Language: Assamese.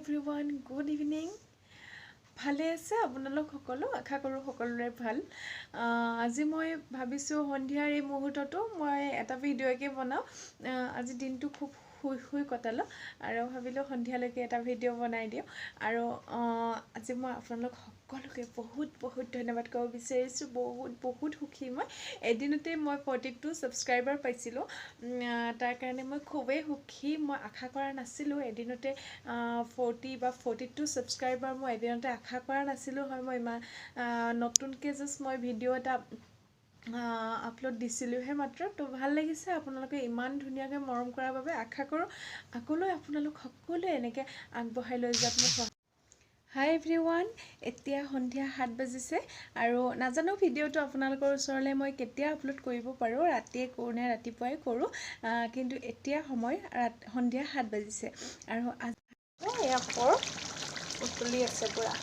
এভৰিৱান গুড ইভিনিং ভালে আছে আপোনালোক সকলো আশা কৰোঁ সকলোৰে ভাল আজি মই ভাবিছোঁ সন্ধিয়াৰ এই মুহূৰ্তটো মই এটা ভিডিঅ'কে বনাওঁ আজি দিনটো খুব শুই কটালোঁ আৰু ভাবিলোঁ সন্ধিয়ালৈকে এটা ভিডিঅ' বনাই দিওঁ আৰু আজি মই আপোনালোক সকলোকে বহুত ধন্যবাদ ক'ব বিচাৰিছোঁ বহুত সুখী মই এদিনতে মই 42 ছাবস্ক্ৰাইবাৰ পাইছিলোঁ তাৰ কাৰণে মই খুবেই সুখী মই আশা কৰা নাছিলোঁ এদিনতে 40 বা 42 ছাবস্ক্ৰাইবাৰ মই এদিনতে আশা কৰা নাছিলোঁ হয় মই ইমান নতুনকৈ জাষ্ট মই ভিডিঅ' এটা আপলোড দিছিলোঁহে মাত্ৰ তো ভাল লাগিছে আপোনালোকে ইমান ধুনীয়াকৈ মৰম কৰাৰ বাবে আশা কৰোঁ আগলৈ আপোনালোক সকলোৱে এনেকৈ আগবঢ়াই লৈ যাওক মোক হাই এভৰিৱান এতিয়া সন্ধিয়া 7 বাজিছে আৰু নাজানো ভিডিঅ'টো আপোনালোকৰ ওচৰলৈ মই কেতিয়া আপলোড কৰিব পাৰোঁ ৰাতিয়ে কৰোঁ নে ৰাতিপুৱাই কৰোঁ কিন্তু এতিয়া সময় সন্ধিয়া 7 বাজিছে আৰু এয়া পৰ উতলি আছে পুৰা